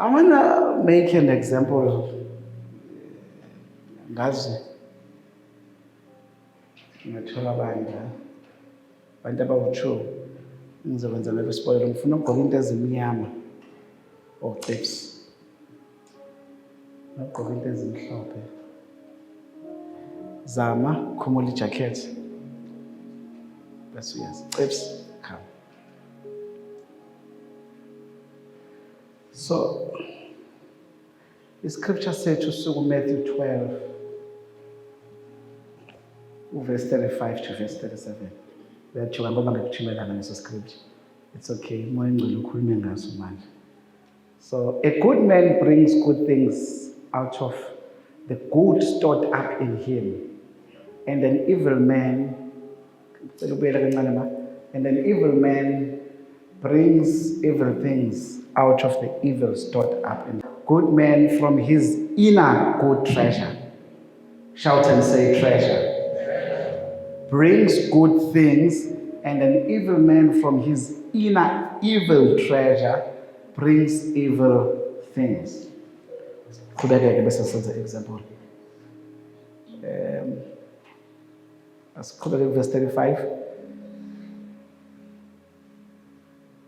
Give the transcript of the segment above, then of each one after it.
I want to make an example. Ngazi ngathola abantu abawutsho ngizokwenza lelo spoiler ngifuna ukugqoka into ezimnyama oceps ngigqoka into ezimhlophe zama khumula ijacket bese uyaziceps come. So the scripture said to Matthew 12 verse 35 to verse 37. Uyathiwa ngoba ngikuchimelana neso scripture. It's okay. Moya ngcwele ukhulume ngaso manje. So a good man brings good things out of the good stored up in him. And an evil man brings evil things out of the evil stored up in him. Good man from his inner good treasure. Shout and say treasure. Brings good things, and an evil man from his inner evil treasure brings evil things. Could I get a better example? Could I get verse 35?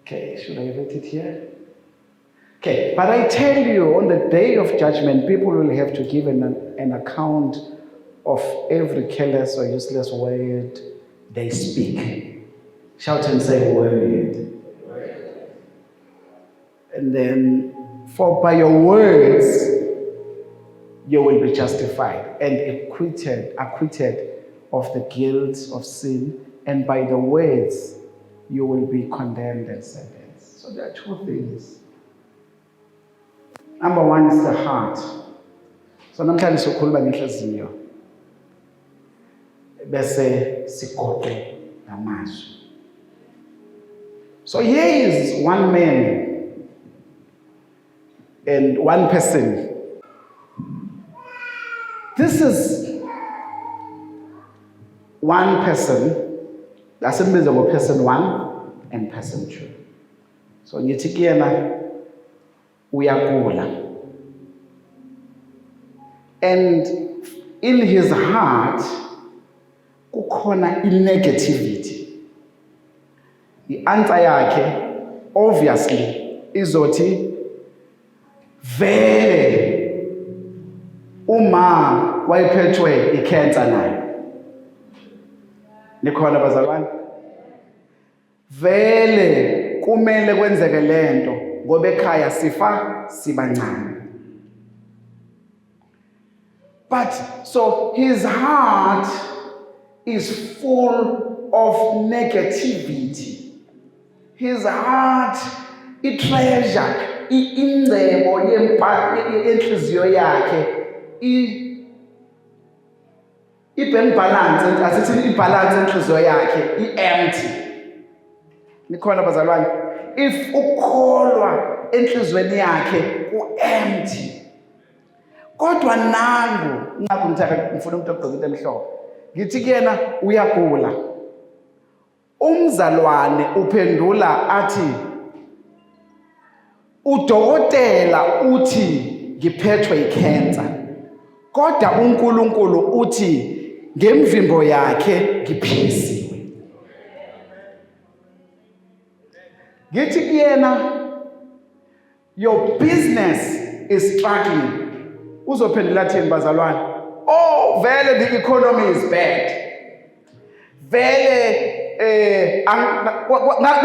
Okay, should I write it here? Okay, but I tell you, on the day of judgment, people will have to give an account of every careless or useless word they speak. Shout and say word. And then, for by your words, you will be justified and acquitted of the guilt of sin, and by the words, you will be condemned and sentenced. So there are two things. Number one is the heart. So namhlanje sokhuluma ngenhliziyo bese sigoqe namazwi. So here is one man and one person. This is one person. That's a means of person one and person two. So ngithi kuyena uyagula. And in his heart, kukhona negativity. The answer yakhe, obviously, izothi vele uma wayiphethwe icancer nayo. Nikhona bazalwane? Vele kumele kwenzeke lento ngoba ekhaya sifa sibancane. But so his heart is full of negativity. His heart, i-treasure, ingcebo yenhliziyo yakhe, i-bank balance, asithi i-balance yenhliziyo yakhe, i-empty. Nikhona bazalwane? If ukholwa enhlizweni yakhe u-empty. Kodwa nangu ngifuna umuntu ogqoke into emhlophe. Ngithi kuyena uyagula. Umzalwane uphendula athi udokotela uthi ngiphethwe icancer. Kodwa uNkulunkulu uthi ngemvimbo yakhe ngiphilisiwe. Ngithi kuyena your business is struggling. Uzophendula thini bazalwane? Oh, vele the economy is bad. Vele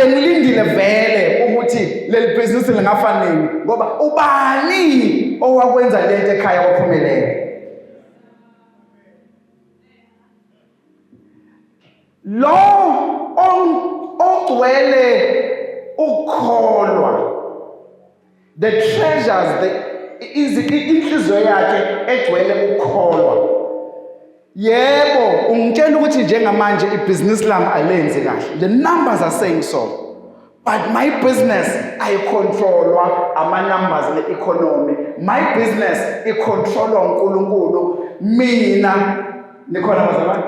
ngilindile vele ukuthi leli business lingafa nini ngoba ubani owakwenza lento ekhaya waphumelela. Lo ogcwele ukholwa, the treasures, inhliziyo yakhe egcwele ukholwa. Yebo, ungitshela ukuthi njengamanje ibhizinisi lami alenzi kahle. The numbers are saying so. But my business ayicontrolwa ama-numbers le-economy. My business icontrolwa uNkulunkulu. Mina, nikhona bazalwane?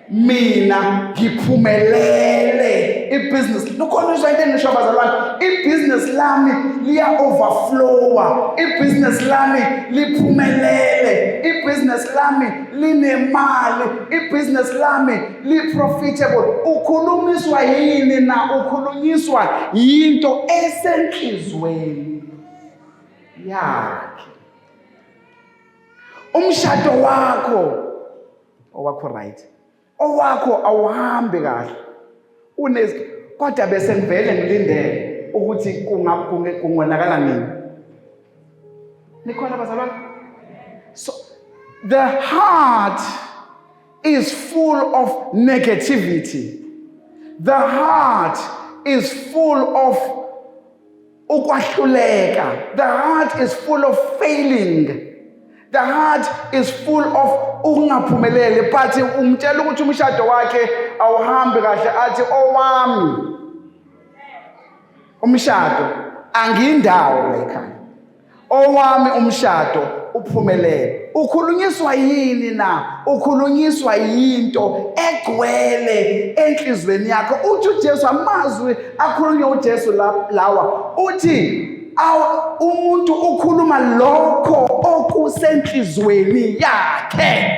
Mina ngiphumelele ibhizinisi lukhona into engisho abazalwane, ibhizinisi lami liya-overflowa, ibhizinisi lami liphumelele, ibhizinisi lami linemali, ibhizinisi lami li-profitable. Ukhulunyiswa yini na? Ukhulunyiswa yinto esenhlizweni yakhe. Umshado owakho right, owakho awuhambi kahle, kodwa bese ngivele ngilindele ukuthi kungonakala nini. Nikhona bazalwane? So the heart is full of negativity. The heart is full of ukwahluleka. The heart is full of failing. The heart is full of ungaphumeleli. But umtshela ukuthi umshado wakhe awuhambi kahle, athi owami umshado angindawo la ekhaya, owami umshado uphumelele. Ukhulunyiswa yini na? Ukhulunyiswa yinto egcwele enhlizweni yakho. Uthi uJesu, amazwi akhulunywa uJesu lawa, uthi umuntu ukhuluma lokho okusenhlizweni yakhe.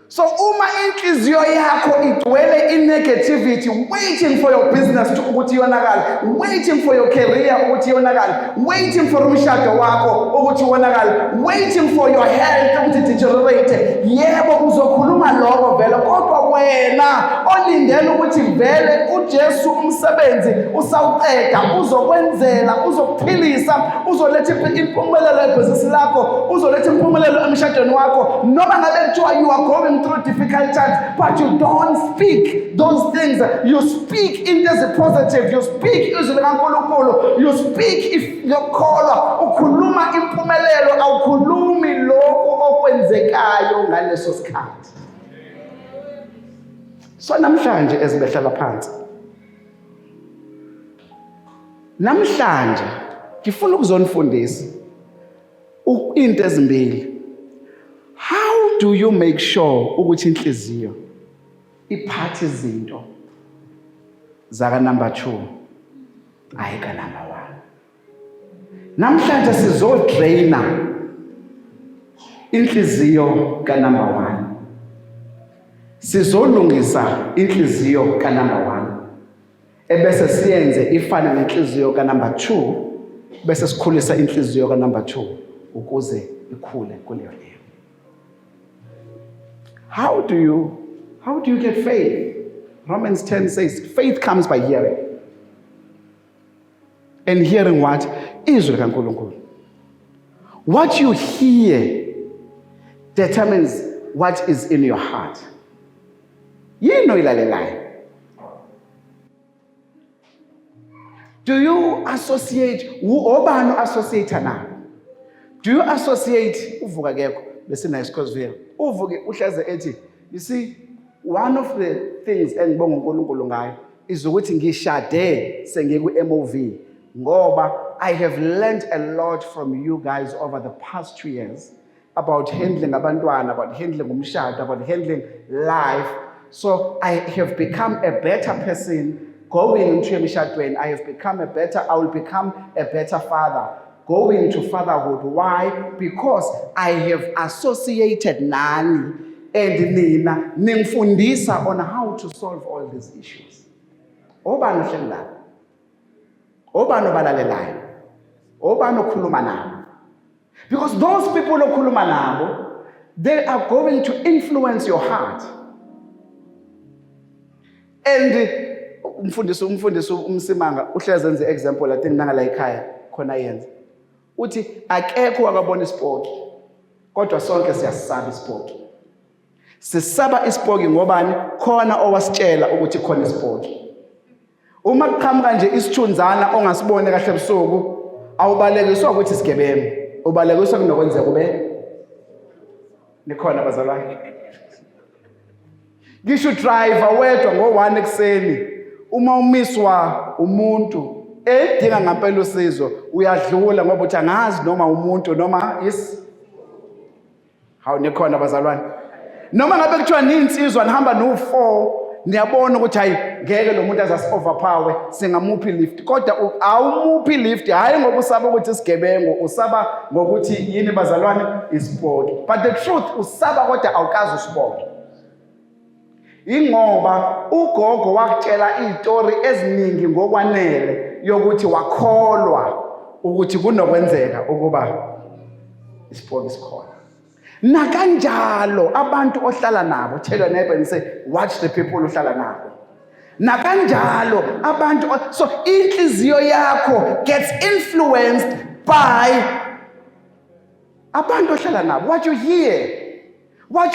So uma inhliziyo yakho igcwele in-negativity, waiting for your business ukuthi yonakale, waiting for your career ukuthi yonakale, waiting for umshado wakho ukuthi wonakale, waiting for your health ukuthi deteriorate, yebo uzokhuluma lokho vele, kodwa wena olindele ukuthi vele uJesu umsebenzi usawuqeda, uzokwenzela, uzokuphilisa, uzoletha impumelelo ebhizinisi lakho, uzoletha impumelelo emshadweni wakho, noma ngabe kuthiwa you are going through difficult times, but you don't speak those things. You speak in the positive. You speak you speak if you call ukhuluma impumelelo, awukhulumi lokho okwenzekayo ngaleso sikhathi. So namhlanje ezibehlala phansi, namhlanje ngifuna ukuzonifundisa into ezimbili. How do you make sure ukuthi inhliziyo iphatha izinto zaka number 2 hayi ka number 1? Namhlanje sizodraina inhliziyo ka number 1, sizolungisa inhliziyo ka number 1, ebese siyenze ifane nenhliziyo ka number 2, bese sikhulisa inhliziyo ka number 2 ukuze ikhule kuleyo leyo. How do you get faith? Romans 10 says, faith comes by hearing. And hearing what? Izwi likaNkulunkulu. What you hear determines what is in your heart. Yini oyilalelayo? Do you associate, obani associate na? Do you associate, uvuka kekho bese na isikhosivile, uvuke uhlaze ethi, you see, one of the things engibonga uNkulunkulu ngayo is ukuthi ngishade sengiku MOV ngoba I have learned a lot from you guys over the past 2 years about handling abantwana, about handling umshado, about handling life. So I have become a better person going into emshadweni. I will become a better father going to fatherhood. Why? Because I have associated nani and nina ningfundisa on how to solve all these issues. Obani uhleli la? Obani obalalelayo? Obani okhuluma nabo? Because those people okhuluma nabo, they are going to influence your heart. And umfundisi umsimanga uhlezi enze example I think nanga la ekhaya khona yenza. Uthi akekho akabona isport, kodwa sonke siyasaba isport. Sisaba isport ngobani? Khona owasitshela ukuthi khona isport. Uma kuqhamuka nje isithunzana ongasibone kahle ebusuku, awubalekiswa ukuthi sigebengu, ubalekiswa kunokwenzeka kube nikhona abazalwane. Ngisho driver wedwa ngo1 ekseni, uma umiswa umuntu edinga ngempela usizo, uyadlula ngoba uthi angazi noma umuntu noma hawu nikhona abazalwane. Noma ngabe kuthiwa ninsizwa nihamba no4 niyabona ukuthi hayi ngeke lo muntu azasi-overpower singamuphi lift kodwa awumuphi lift hhayi ngoba usaba ukuthi isigebengu usaba ngokuthi yini bazalwane isipoki but the truth usaba kodwa awukazi usiboke ingoba ugogo wakutshela iy'tori eziningi ngokwanele yokuthi wakholwa ukuthi kunokwenzeka ukuba isipoki sikhona nakanjalo abantu ohlala nabo tell your neighbor and say watch the people ohlala nabo nakanjalo abantu so inhliziyo yakho gets influenced by abantu ohlala nabo what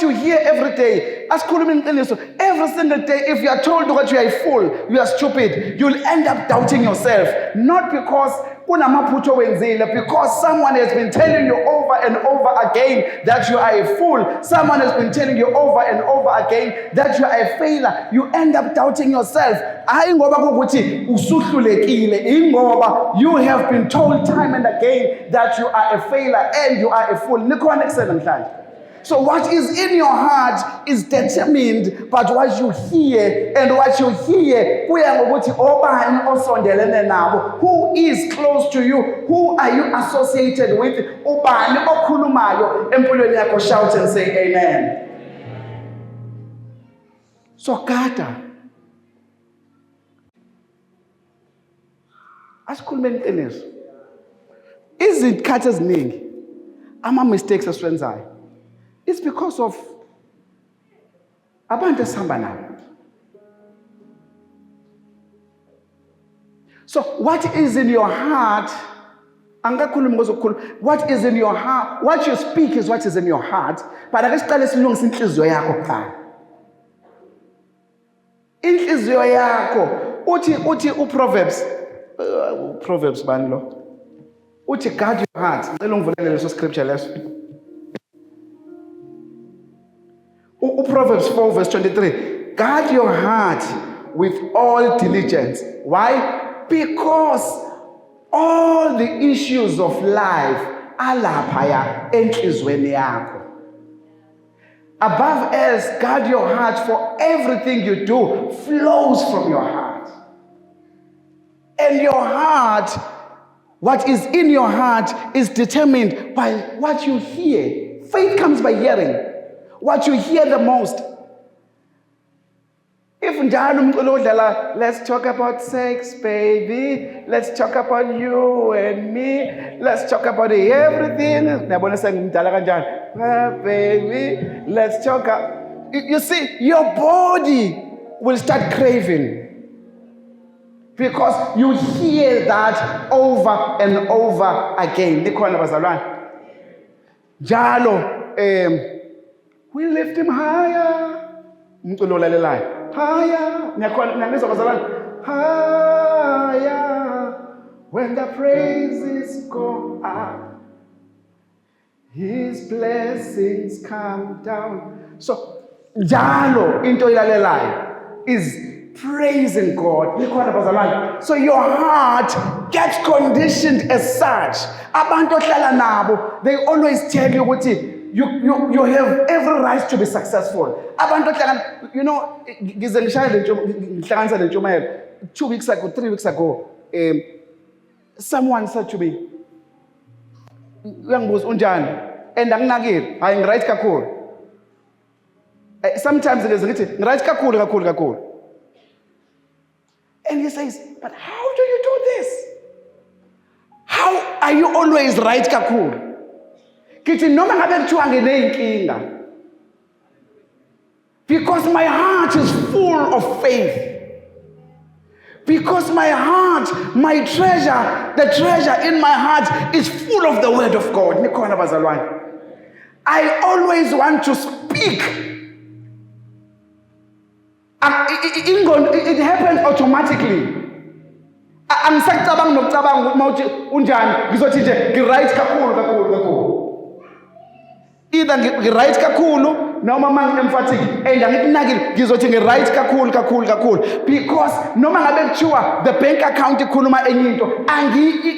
you hear every day asikhuluma iqiniso every single day if you are told that you are a fool you are stupid you'll end up doubting yourself not because kunamaphutho wenzile because someone has been telling you over and over again that you are a fool someone has been telling you over and over again that you are a failure you end up doubting yourself hayi ngoba kukuthi usuhlulekile ingoba you have been told time and again that you are a failure and you are a fool nikhona kusena namhlanje. So what is in your heart is determined by what you hear, and what you hear kuya ngokuthi obani osondelene nabo, who is close to you, who are you associated with, ubani okhulumayo empilweni yakho. Shout and say amen. So gada asikhulumeni iqiniso izikhathi eziningi ama mistakes esiwenzayo it's because of abantu esihamba nabo. So what is in your heart, what is in your heart, what you speak is what is in your heart, but ake siqale silungise inhliziyo yakho kuqala. Inhliziyo yakho uthi uProverbs bani lo uthi guard your heart. Ngicela ungivulele leso scripture leso. Proverbs 4 verse 23. Guard your heart with all diligence. Why? Because all the issues of life are laphaya enhlizweni yakho. Above else, guard your heart, for everything you do flows from your heart. And your heart, what is in your heart is determined by what you hear. Faith comes by hearing. What you hear the most. If let's talk about sex, baby. Let's talk about you and me. Let's talk about everything. Baby, let's talk. You see, your body will start craving because you hear that over and over again. Jalo, we lift him higher. Higher. Higher. When the praises go up, his blessings come down. So, jalo into ilalelayo is praising God. So your heart gets conditioned as such. Abantu ohlala nabo, they always tell you ukuthi you have every right to be successful. You know, 2 weeks ago, 3 weeks ago, someone said to me, and I'm right kakul. Sometimes it is right kakul. And he says, but how do you do this? How are you always right kakul? Because my heart is full of faith. Because my heart, my treasure, the treasure in my heart is full of the word of God. I always want to speak. It happens automatically. Either right kakulu noma emphatic and angikunakile ngizothi ngi-right kakhulu because noma ngabe kuthiwa the bank account ikhuluma enye into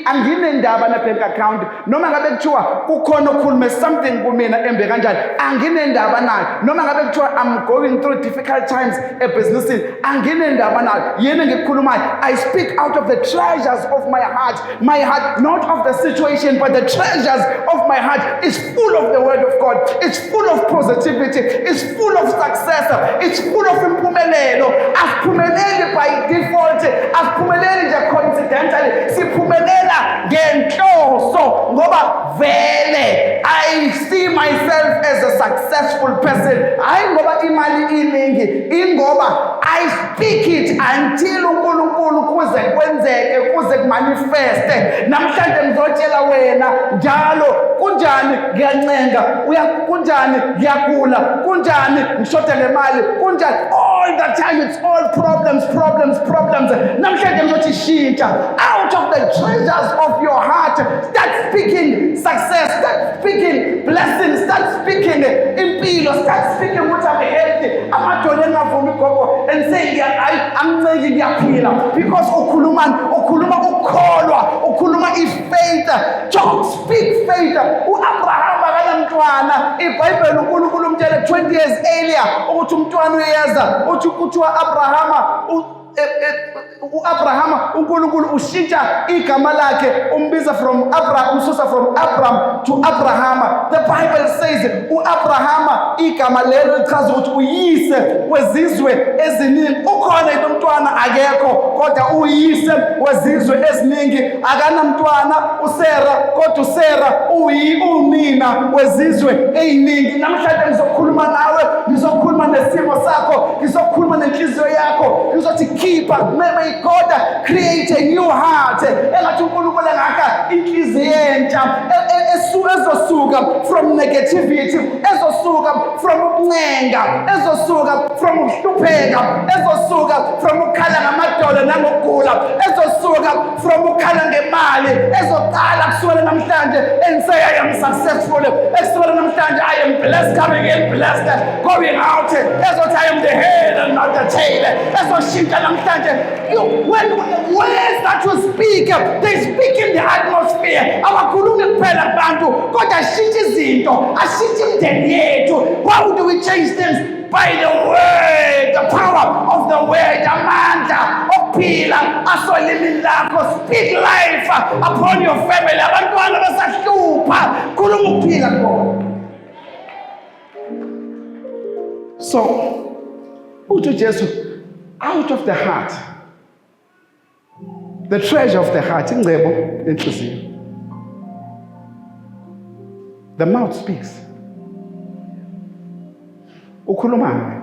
anginendaba ne-bank account noma ngabe kuthiwa kukhona okhulume something kumina embe kanjani anginendaba nayo noma ngabe kuthiwa I'm going through difficult times ebhizinisini anginendaba nayo yena ngikukhulumayo I speak out of the treasures of my heart not of the situation but the treasures of my heart is full of the word of God. It's full of positivity. It's full of success. It's full of impumelelo. Asiphumeleli by default. Asiphumeleli nje coincidentally. Siphumelela ngenhloso ngoba vele I see myself as a successful person. Hayi ngoba imali iningi, ingoba I speak it until uNkulunkulu kuze kwenzeke, kuze kumanifeste. Namhlanje ngizotshela wena njalo kunjani ngiyancenga, kunjani ngiyagula, kunjani ngishoda ngemali, kunjani all the time it's all problems. Namhlanje ngizothi shintsha out of the treasures of your heart. Start speaking success, start speaking blessings, start speaking impilo, start speaking what I'm healthy. Amadolo engavumi gogo and say anginceki ngiyaphila because ukhuluma ukholwa, ukhuluma faith. Job speak faith. uAbraham akanamntwana, iBhayibheli uNkulunkulu umtshele 20 years earlier ukuthi umntwana uyeza, uthi kuthiwa Abrahama uAbrahama uNkulunkulu ushintsha igama lakhe umbiza from Abram to Abrahama. The Bible says uAbrahama igama lelo lichaza ukuthi uyise wezizwe eziningi. Ukhona umntwana akekho kodwa uyise wezizwe eziningi, akanamntwana uSera kodwa uSera unina wezizwe eziningi. Namhlanje ngizokhuluma nawe, ngizokhuluma nesimo sakho, ngizokhuluma nenhliziyo yakho, ngizothi may God create a new heart. Engathi uNkulunkulu engaka inhliziyo entsha ezosuka from negativity, ezosuka from ukuncenga, ezosuka from ukuhlupheka, ezosuka from ukukhala ngamadolo nangokugula, ezosuka from ukukhala ngemali, ezoqala kusukela namhlanje and say I am successful, kusukela namhlanje I am blessed, coming in blessed, going out, ezothi I am the head and not the tail, ezoshintsha namhlanje. When words that you speak, they speak in the atmosphere. Awakhulumi kuphela kubantu kodwa ashintshe izinto, ashintshe imindeni yethu. How do we change things? By the word, the power of the word, amandla okuphila asolimini lakho. Speak life upon your family. Abantwana basahlupha, khuluma ukuphila kubo. So uthi Jesu, out of the heart, the treasure of the heart, ingcebo lenhliziyo. The mouth speaks. Ukhuluma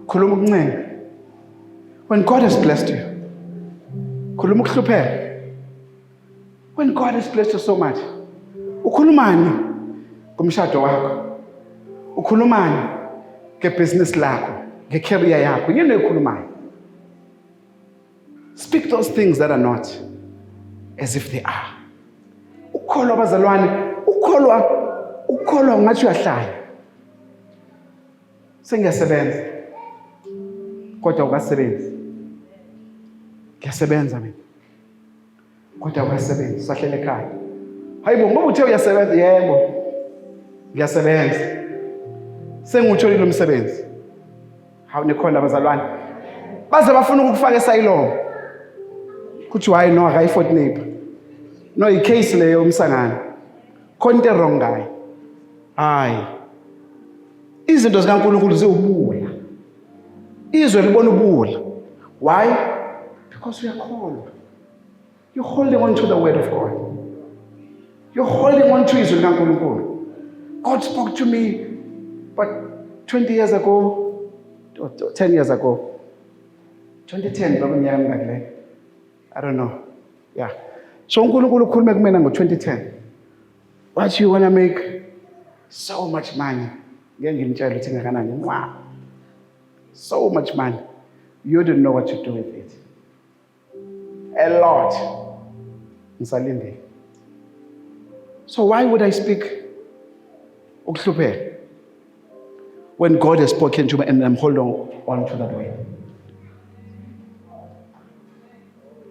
ukuncenga. When God has blessed you, khuluma ukuhlupheka. When God has blessed you so much, ukhulumani kumshado wakho, ukhulumani ngebusiness lakho, ngecareer yakho, yini ukhulumayo. Speak those things that are not as if they are. Ukholwa bazalwane, ukholwa ungathi uyahlaya. Sengiyasebenza. Kodwa ukasebenza. Ngiyasebenza mina. Kodwa ukasebenza, sahlele ekhaya. Hayibo ngoba uthe uyasebenza, yebo. Ngiyasebenza. Sengutholile umsebenzi. Hawu nikhona bazalwane. Baze bafuna ukufaka esayilongo. Kuthi why no akayifort neighbor. No icase leyo umsangana. Khona into wrong ngayo. Hayi. Izinto zikaNkulunkulu ziwubula. Izwe libona ubula. Why? Because uyakholwa. You're holding on to the word of God. You're holding on to izwe likaNkulunkulu. God spoke to me but 20 years ago or 10 years ago. 2010 bakunyaka ngakule. I don't know. Yeah. So uNkulunkulu ukhulume kumina ngo2010. What you want to make so much money. Ngeke ngimtshela ukuthi ngakanani. Wow. So much money. You don't know what to do with it. A lot. Ngisalinde. So why would I speak Ukuhlupheka. When God has spoken to me and I'm holding on to that way.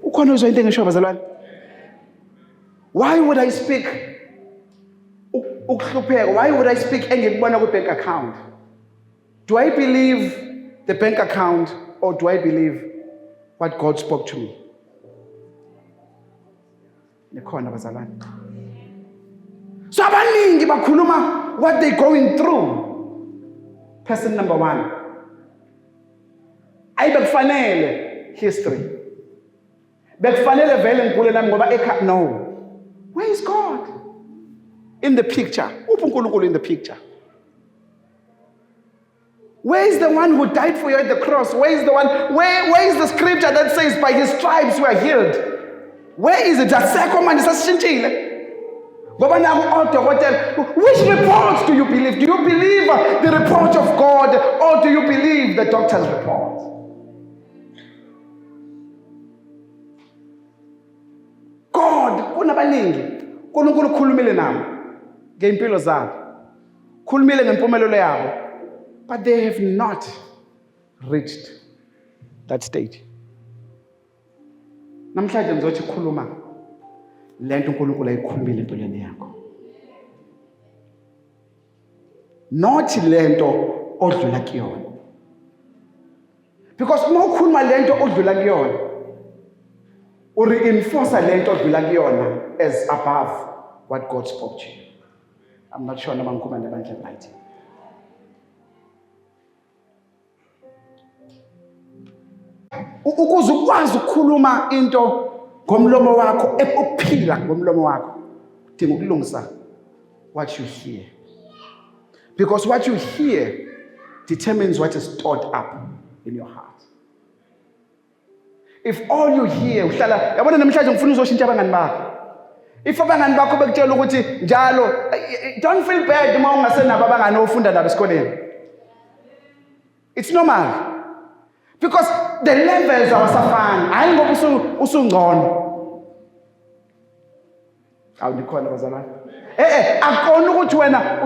Ukhona uzwa into engisho bazalwane? Why would I speak ukuhlupheka? Why would I speak engikubona ku-bank account? Do I believe the bank account or do I believe what God spoke to me? Nikhona bazalwane. So abaningi bakhuluma what they're going through. Person number one. Ayibekufanele history. Bekufanele vele ngibule nami ngoba no. Where is God in the picture? Uphi uNkulunkulu in the picture? Where is the one who died for you at the cross? Where is the one? Where is the scripture that says by his stripes we are healed? Where is it? Asekho manje sasishintshile. Ngoba naku odokotela, which reports do you believe? Do you believe the report of God or do you believe the doctor's report? God kunabaningi uNkulunkulu ukhulumile nami ngeimpilo zabo. Khulumile ngempumelelo yabo. But they have not reached that stage. Namhlanje ngizothi khuluma lento uNkulunkulu ayikhulumile empilweni yakho. Not lento odlula kuyona. Because uma ukhuluma lento odlula kuyona, reinforce lento odlula kuyona as above what God spoke to you. I'm not sure noma ngikhuluma nebandla right. Ukuze ukwazi ukukhuluma into ngomlomo wakho ukuphila ngomlomo wakho udinga ukulungisa what you hear, because what you hear determines what is stored up in your heart. If all you hear uhlala yabona namhlanje ngifuna uzoshintsha abangani bakho. If abangani bakho bekutshela ukuthi njalo don't feel bad uma ungasenabo abangani ofunda nabo esikoleni. It's normal. Because the levels awasafani. Hayi ngoba usungcono. Awudikhona bazalwane. Akona ukuthi wena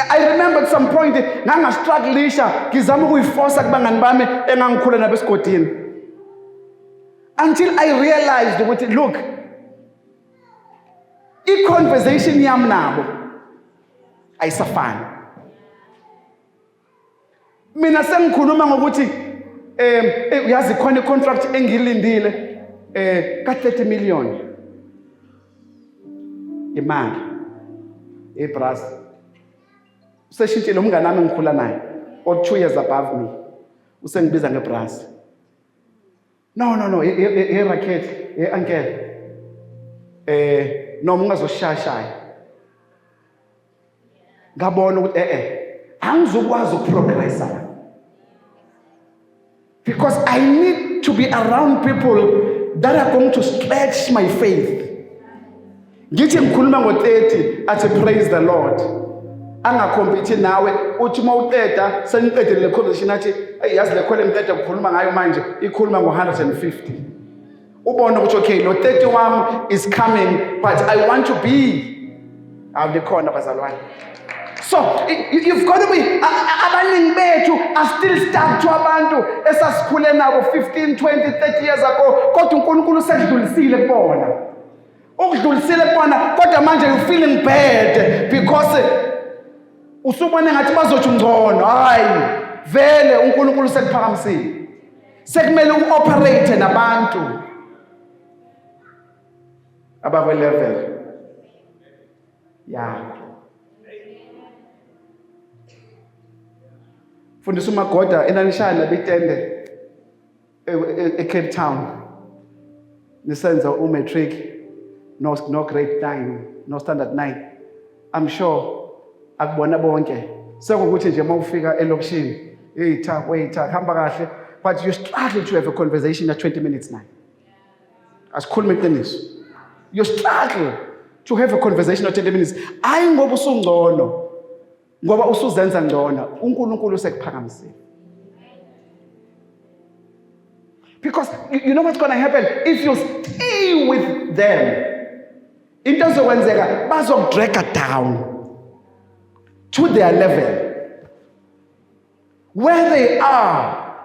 I remember at some point nganga struggleisha ngizama ukuyiforce kubangani bami engangikhula nabo esigodini. Until I realized ukuthi look, i-conversation yami nabo ayisafani. Mina sengikhuluma ngokuthi uyazi khona i-contract engilindile ka 30 million imali ebras. Useshintshile umngane nami ngikhula naye o 2 years above me. Usengibiza ngebras. No, racket, uncle. No ungazoshashaya. Ngabona ukuthi angizokwazi ukuprogressa. Because I need to be around people that are going to stretch my faith. Ngithi ngikhuluma ngo30 athi praise the Lord. Angakompete nawe uthi uma uqeda seniqedile le conversation athi yazi le khole ngiqeda ukukhuluma ngayo manje ikhuluma ngo150. Ubona ukuthi okay lo 31 is coming but I want to be awulikhona bazalwane. So you've got to be abaningi bethu are still stuck to abantu esasikhule nabo 15 20 30 years ago kodwa uNkulunkulu usedlulisile kubona. Ukudlulisile kubona kodwa manje you feeling bad because usubone ngathi bazothi ngcono. Hayi vele uNkulunkulu sekuphakamisile. Sekumele uoperate nabantu abakwe level yakho. Fundisa uMagoda enanishana bitende eCape Town. Nisenza umatric no grade 9 no standard 9. I'm sure akubona bonke sekukuthi nje mawufika elokishini wait hamba kahle but you struggle to have a conversation at 20 minutes now. Asikhulume iqiniso. You struggle to have a conversation at 20 minutes. Hayi ngoba usungcono. Ngoba usuzenza ngcono uNkulunkulu usekuphakamisile. Because you know what's going to happen if you stay with them. Into zokwenzeka bazokudraga down. to their level. Where they are,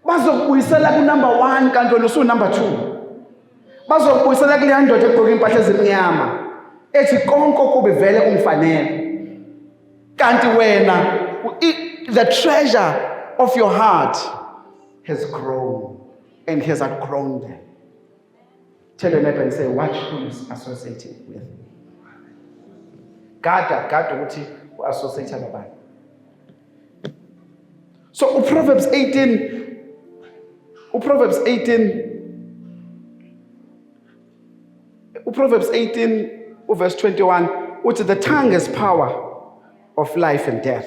bazokubuyisela ku number 1 kanti wena usu number 2. Bazokubuyisela kule ndoda egqoke impahla ezimnyama ethi konke kube vele kumfanele. Kanti wena the treasure of your heart has grown and has outgrown them. Tell your neighbor and say, watch who you associating with. Gada ukuthi u-associate nabantu. So Proverbs 18 verse 21, which the tongue has power of life and death.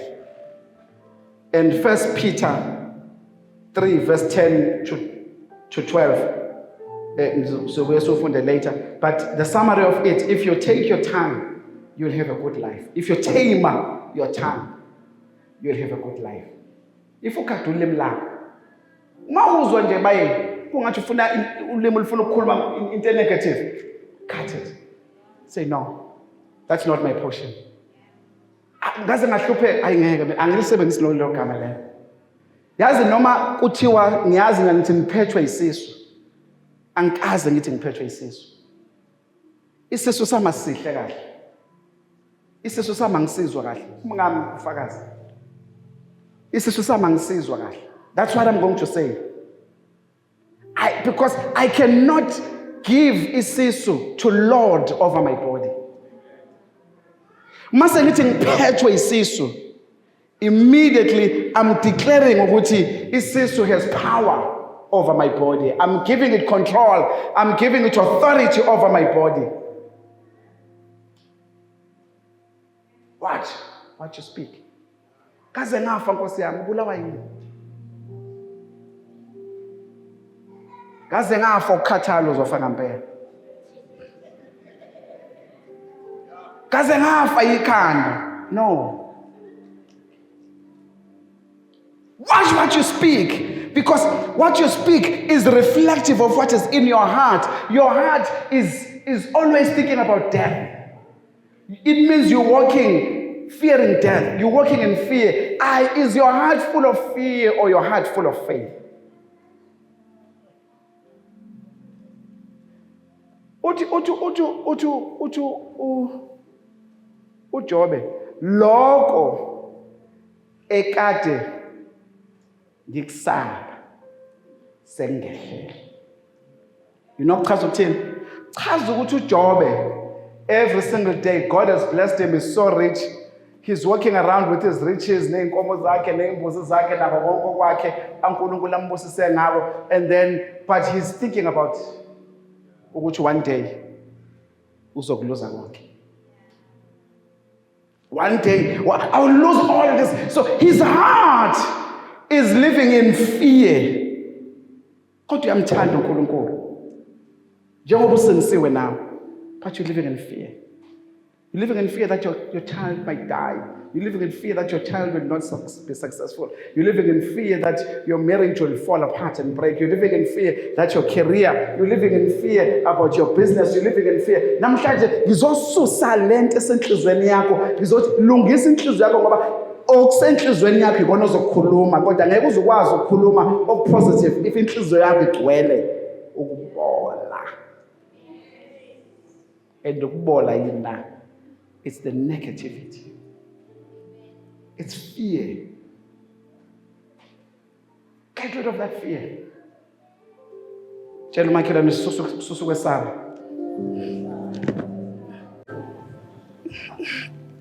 And 1 Peter 3 verse 10 to 12. So we'll also find it later. But the summary of it, if you take your tongue, you'll have a good life. If you tame your tongue, you'll have a good life. If you can't do ulimi lakho, mawuzwa nje baye kungathi ufuna ulimi ulifuna ukukhuluma into negative, cut it. Say no. That's not my portion. Ngaze ngahluphe ayingeke angilisebenzisi lo gama lelo. Yazi noma kuthiwa ngiyazi ngithi ngiphethwe isisu. Angikaze ngithi ngiphethwe isisu. Isisu sama sihle kahle. Isisu sama ngisizwa kahle. Umngami ufakazi. Isisu sama ngisizwa kahle. That's what I'm going to say. Because I cannot give isisu to lord over my body. Mase ngithi ngiphethwe isisu. Immediately I'm declaring ukuthi isisu has power over my body. I'm giving it control. I'm giving it authority over my body. Watch what you speak. Kaze ngafa Nkosi yami ubulawa yini? Kaze ngafa ukukhathala uzofa ngempela. Kaze ngafa ikhanda. No. Watch what you speak. Because what you speak is reflective of what is in your heart. Your heart is always thinking about death. It means you're walking fearing death. You're walking in fear. Is your heart full of fear or your heart full of faith? Ujobe lokho ekade ngikusaba sengehlele. You know chaza ukuthini? Chaza ukuthi uJobe every single day God has blessed him, is so rich. He's walking around with his riches, neinkomo zakhe, neimbuzi zakhe, nabo konke kwakhe uNkulunkulu ambusise ngabo, and then but he's thinking about ukuthi one day uzokuluza konke. One day I will lose all of this. So his heart is living in fear. Kodwa uyamthanda uNkulunkulu. Njengoba usenisiwe now, but you're living in fear. You're living in fear that your child might die. You're living in fear that your child will not be successful. You're living in fear that your marriage will fall apart and break. You're living in fear that your career, you're living in fear about your business. You're living in fear. Namhlanje ngizosusa lento esenhlizweni yakho. Ngizothi lungisa inhliziyo yakho ngoba okusenhlizweni yakho ikona ozokukhuluma kodwa ngeke uzukwazi ukukhuluma okupositive if inhliziyo yakho igcwele ukubola. And ukubola yina, it's the negativity. It's fear. Get rid of that fear. Tshela umakhelwane susu kwesaba.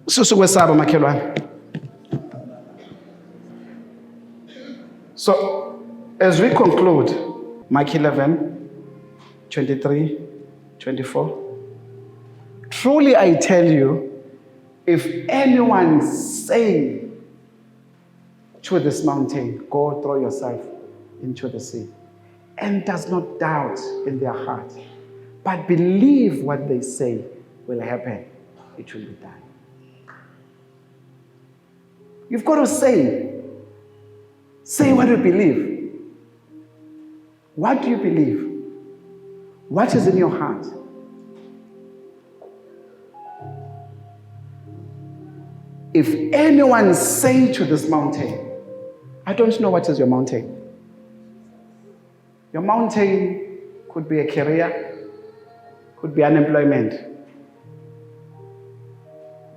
Susu kwesaba makhelwane. So, as we conclude, Mark 11:23-24, truly I tell you, if anyone say to this mountain, go throw yourself into the sea, and does not doubt in their heart, but believe what they say will happen, it will be done. You've got to say what you believe. What do you believe? What is in your heart? If anyone say to this mountain, I don't know what is your mountain. Your mountain could be a career, could be unemployment,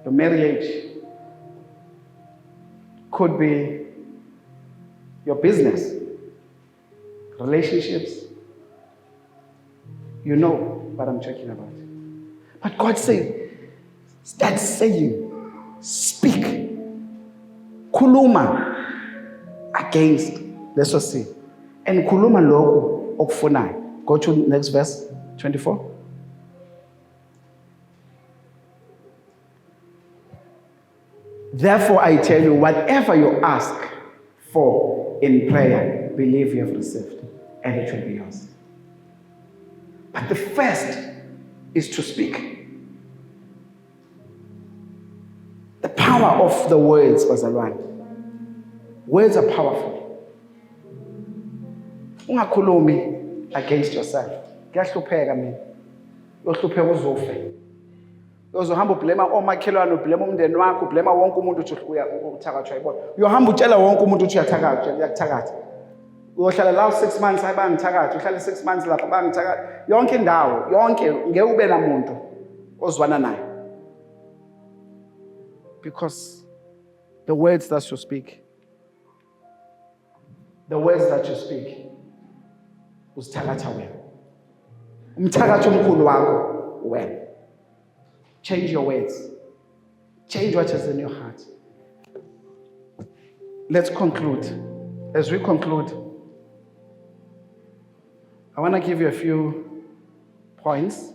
your marriage, could be your business, relationships. You know what I'm talking about. But God said, start saying, speak, kuluma against, let's just see. And kuluma loku okufunayo. Go to next verse, 24. Therefore I tell you, whatever you ask for in prayer, believe you have received, and it will be yours. But the first is to speak. The power of the words, bazalwane. Words are powerful. Ungakhulumi against yourself. Kuyahlupheka mina. Uyohlupheka uzofe. Uyohamba ublema omakhelwane, ublema umndeni wakho, ublema wonke umuntu uthi uthakathwa yibona. Uyohamba utshela wonke umuntu uthi uyathakatha. Uyohlala la 6 months hayi bangithakatha, uhlale 6 months lapha bangithakatha. Yonke indawo, yonke ngeke ube namuntu ozwana naye. Because the words that you speak, uzithakatha wena. Umthakatha omkhulu wakho wena. Change your words. Change what is in your heart. Let's conclude. As we conclude, I want to give you a few points.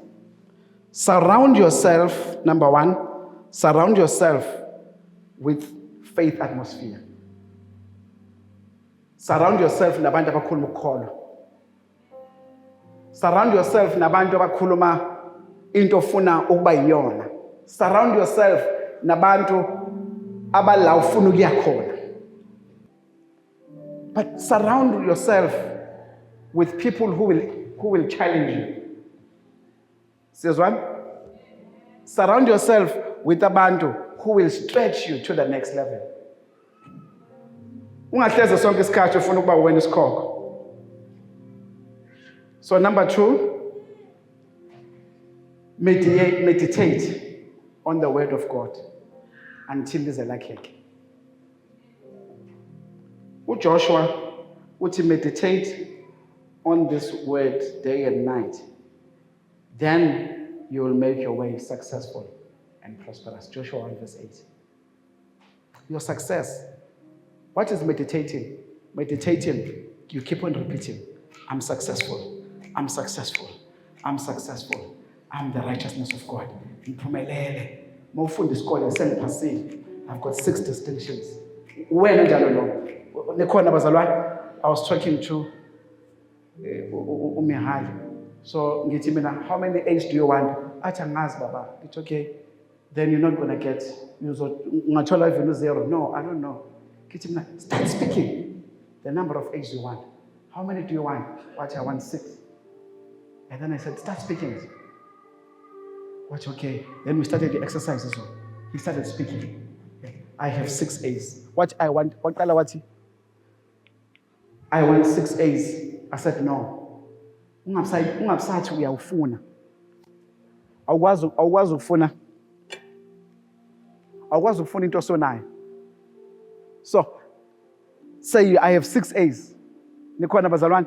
Surround yourself, number one, surround yourself with faith atmosphere. Surround yourself nabantu abakhuluma ukukholwa. Surround yourself nabantu abakhuluma into ofuna ukuba yiyona. Surround yourself nabantu abala ufuna ukuya khona. But surround yourself with people who will challenge you. Says one? Surround yourself with abantu who will stretch you to the next level. Ungahleze sonke isikhathi ufuna ukuba wena isikhoko. So number 2, meditate on the word of God until lize lakheke. uJoshua uthi meditate on this word day and night. Then you will make your way successful and prosperous. Joshua 1 verse 8. Your success. What is meditating? Meditating, you keep on repeating, I'm successful, I'm successful, I'm successful, I'm the righteousness of God. Ngiphumelele. Mawufunda isikole sengiphasile. I've got 6 distinctions. Wena njalo lo. Nikhona bazalwane, I was talking to uMihali. So ngithi mina, how many A's do you want? Athi angazi baba. It's okay. Then you're not going to get ungathola even 0. No, I don't know. Ngithi mina, start speaking the number of A's you want. How many do you want? What, I want 6. And then I said, start speaking. What, okay. Then we started the exercises. He started speaking. I have 6 A's. What I want, what color what? I want 6 A's. I said, no. Ungabusathi uyawufuna. Awukwazi ukufuna. Awukwazi ukufuna into onayo. So, say I have 6 A's. Nikhona bazalwane?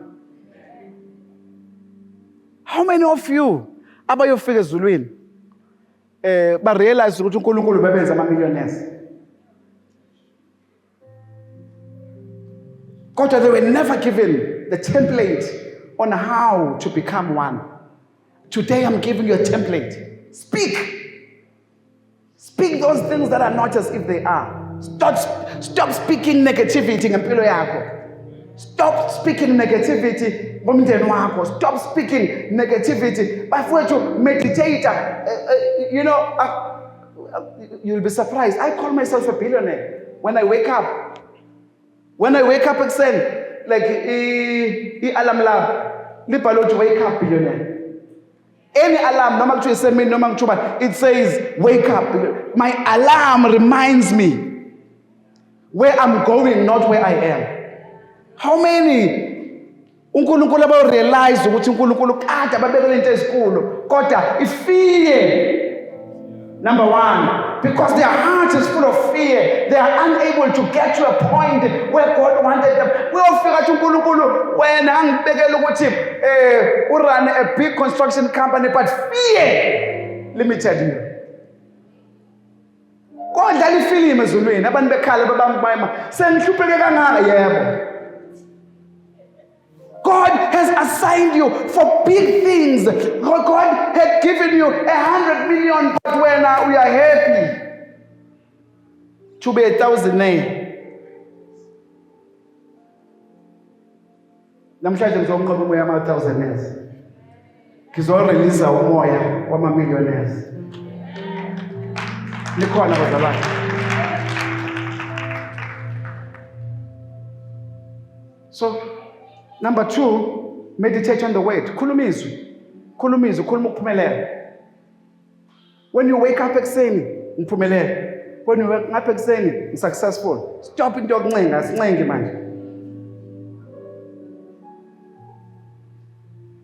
How many of you abayofika ezulwini ba realize ukuthi uNkulunkulu ubebenza ama-millionaires? Kodwa they were never given the template on how to become one. Today I'm giving you a template. Speak. Speak those things that are not as if they are. Stop speaking negativity ngempilo yakho. Stop speaking negativity ngomndeni wakho. Stop speaking negativity. Bafowethu, meditate. You'll be surprised. I call myself a billionaire when I wake up. When I wake up ekuseni, like i-alarm lab, libhalo ukuthi wake up billionaire. Any alarm, no matter semini, no matter it says, wake up. My alarm reminds me where I'm going, not where I am. How many uNkulunkulu abarealize ukuthi uNkulunkulu kade ababekele into ezinkulu kodwa ifear. Number one, because their heart is full of fear, they are unable to get to a point where God wanted them. Uyofika ukuthi uNkulunkulu wena angibekele ukuthi urun a big construction company, but fear limited you. Kodwa ifilimu ezulwini abantu bekhala babangibema sengihlupheke kangaka yebo. God has assigned you for big things. God had given you 100 million, but when we are happy to be 1,000 naira. Namhlanje ngizomqoba umoya ama-1,000 ngizorelease umoya wama-millionaires. Likhona bazalwane. So number two, meditate on the word. Khuluma izwi, khuluma ukuphumelela. When you wake up ekuseni, uphumelele. When you wake up ekuseni, successful. Stop into yokuncenga, asincengi manje.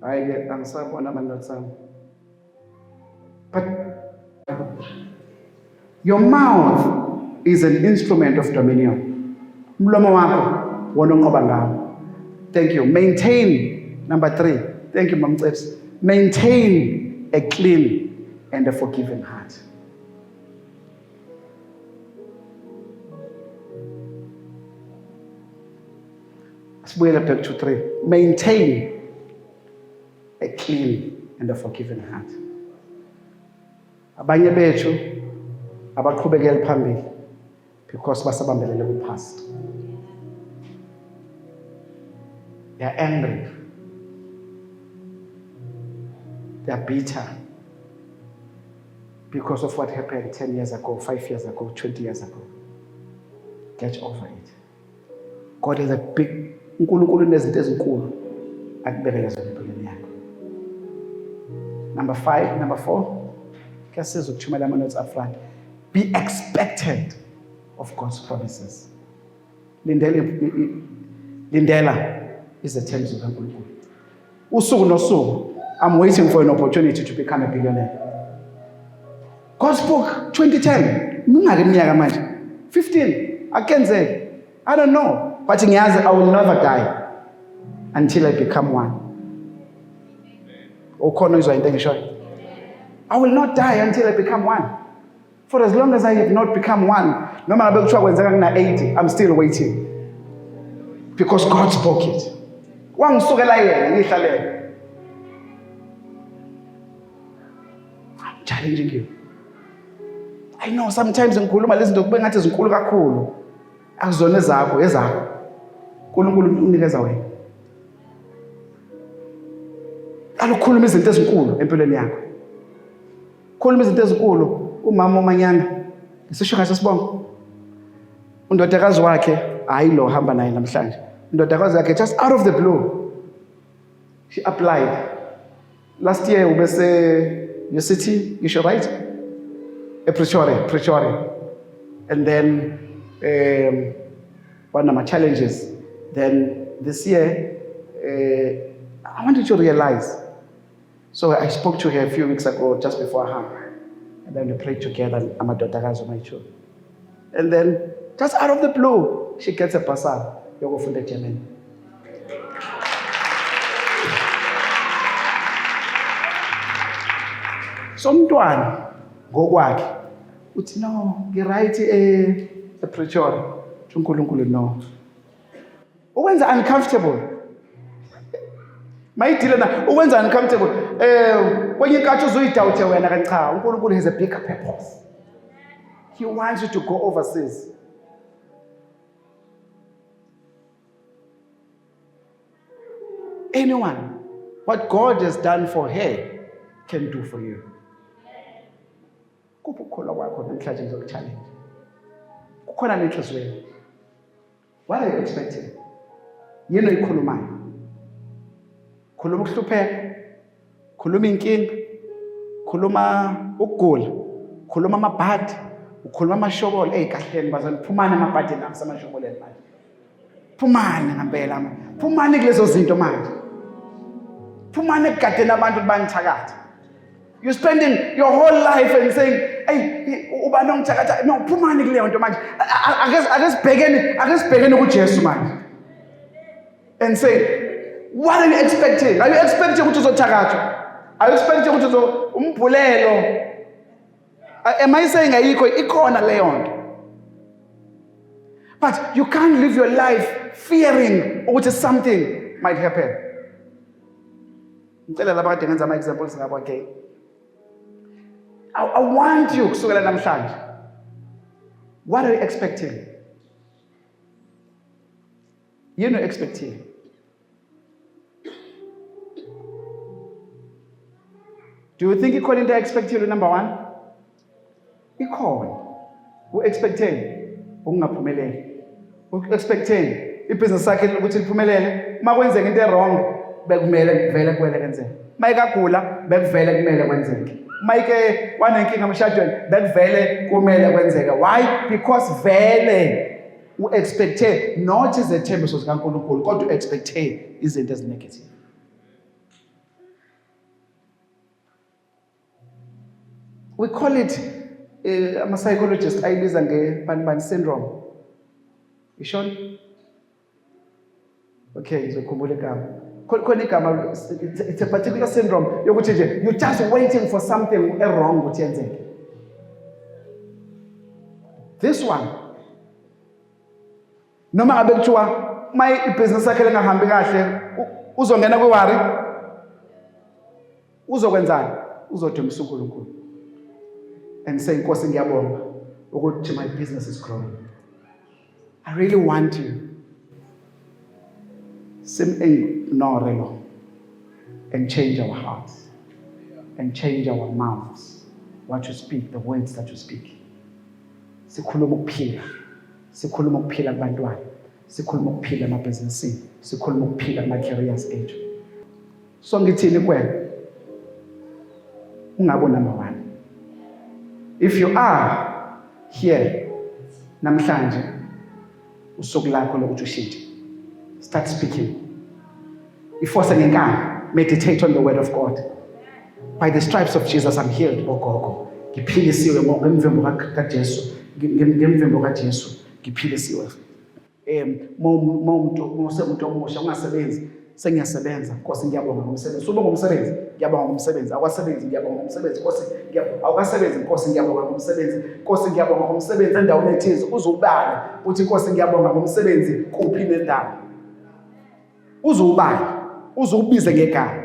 Hayi-ke angisabona ama-notes ami. But your mouth is an instrument of dominion. Umlomo wakho wona onqoba ngawo. Thank you. Maintain, number 3. Thank you, Mama Tseps. Maintain a clean and a forgiving heart. Sibuyele back to 3. Maintain a clean and a forgiving heart. Abanye bethu abaqhubekela phambili because basabambelele ku past. They are angry. They are bitter because of what happened 10 years ago, 5 years ago, 20 years ago. Get over it. God is a big uNkulunkulu unezinto ezinkulu akubekele zona empilweni yakho. Number 4. Kuyasiza ukuthumela ama-notes up front. Be expectant of God's promises. Lindela is the terms of uNkulunkulu. Usuku nosuku, I'm waiting for an opportunity to become a billionaire. God spoke 2010. Mingaki iminyaka manje? 15. Akenze. I don't know. But ngiyazi I will never die until I become one. Ukhona izwa into engishoyo? I will not die until I become one. For as long as I have not become one, noma ngabe kuthiwa kwenzeka ngina 80, I'm still waiting. Because God spoke it. Wangisukela yena ngihlalele. I'm challenging you. I know sometimes ngikhuluma lezi zinto kube ngathi zinkulu kakhulu. Akuzona ezakho, ezakho. uNkulunkulu unikeza wena. Alukhuluma izinto ezinkulu empilweni yakho. Khuluma izinto ezinkulu. Umama uManyana ngisisho ngaso sibongo. Undodakazi wakhe ayilo hamba naye namhlanje. Undodakazi yakhe just out of the blue she applied. Last year ubese your city, you should right? Pretoria. And then one of my challenges. Then this year, I wanted to realize. So I spoke to her a few weeks ago, just before her. And then we prayed together. I'm a daughter of my children. And then, just out of the blue, she gets a pasar. You go for the German. Somntwana ngokwakhe uthi no ngiright Pretoria uNkulunkulu no ukwenza uncomfortable mayidile na ukwenza uncomfortable kwenye inkathi uzoyidawuthe wena kanti cha uNkulunkulu has a bigger purpose. He wants you to go overseas. Anyone, what God has done for her can do for you. Kupukhola wakho namhlanje ngizokuchallenge. Kukhona nenhliziyo. What are you expecting? Yini oyikhulumayo? Khuluma ukuhlupheka, khuluma inkinga, ukhuluma ukugula, ukhuluma amabhadi, ukhuluma amashobolo. Kahleni bazali, phumani amabhadini asemashobholeni manje. Phumani ngempela, phumani kulezo zinto manje. Phumani ekugadeni abantu banithakatha. You're spending your whole life and saying, hey, uba nongithakatha. No, phumani kuleyo nto manje. Ake sibhekeni kuJesu manje. And say, what are you expecting? Are you expecting ukuthi uzothakathwa? Are you expecting ukuthi umbhulelo? Am I saying ayikho? Ikhona leyo nto. But you can't live your life fearing ukuthi something might happen. Ngicela laba kade ngenza ama-examples ngabo, okay? I want you kusukela namhlanje. What are you expecting? You're not expecting. Do you think ikhona into expecting number one? Ikhona. U-expecting ukungaphumeleli. U-expecting ibhizinisi sakhe ukuthi liphumelele. Uma kwenzeka into wrong, bekumele kuvele kwenzeke. Uma ikagula, bekuvele kumele kwenzeke. Uma ike wanenkinga emshadweni, bekuvele kumele kwenzeke. Why? Because vele u-expecte not izethembiso zikaNkulunkulu, kodwa u-expecte izinto ezinegative. We call it, ama-psychologists ayibiza nge-Banban syndrome. Ishon? Okay, ngizokhumbula igama. Khona igama, it's a particular syndrome yokuthi nje you're just waiting for something wrong ukuthi yenzeke. This one, noma ngabe kuthiwa uma ibhizinisi yakhe lingahambi kahle, uzongena kwiwari, uzokwenzani? Uzodumisa uNkulunkulu and say, Nkosi ngiyabonga ukuthi my business is growing. I really want you. Ignore lo and change our hearts and change our mouths. What you speak, the words that you speak. Sikhuluma ukuphila. Sikhuluma ukuphila kubantwana. Sikhuluma ukuphila emabhizinisini. Sikhuluma ukuphila kuma-careers ethu. So ngithini kuwena? Ungabe number one. If you are here namhlanje usuku lakho lokuthi ushintshe, start speaking. Iforce ngenkani, meditate on the word of God. By the stripes of Jesus I'm healed, bogogo. Ngiphilisiwe ngemvimbo kaJesu. Ngemvimbo kaJesu ngiphilisiwe. Umuntu omusha ungasebenzi, sengiyasebenza. Nkosi ngiyabonga ngomsebenzi. Uba ngomsebenzi, ngiyabonga ngomsebenzi. Akwasebenzi, ngiyabonga ngomsebenzi. Nkosi ngiyabonga. Awukasebenzi, Nkosi ngiyabonga ngomsebenzi. Nkosi ngiyabonga ngomsebenzi endaweni ethize. Uzubala uthi Nkosi ngiyabonga ngomsebenzi kuphi nendawo. Uzubala, uzubize ngegama.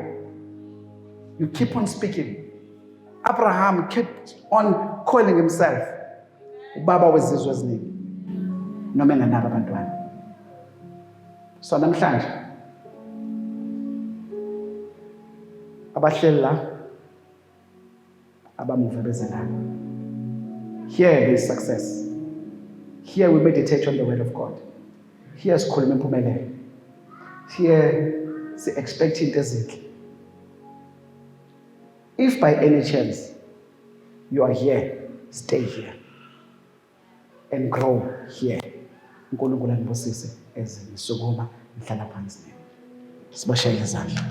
You keep on speaking. Abraham kept on calling himself ubaba wezizwe eziningi noma enganabo abantwana. So namhlanje abahleli la abamuva bezelana. Here there is success. Here we meditate on the word of God. Here sikhuluma impumelelo. Here si expect into ezinhle. If by any chance you are here, stay here and grow here. uNkulunkulu anibusise ezinye sukuma mhlala phansi. Sibashayele izandla.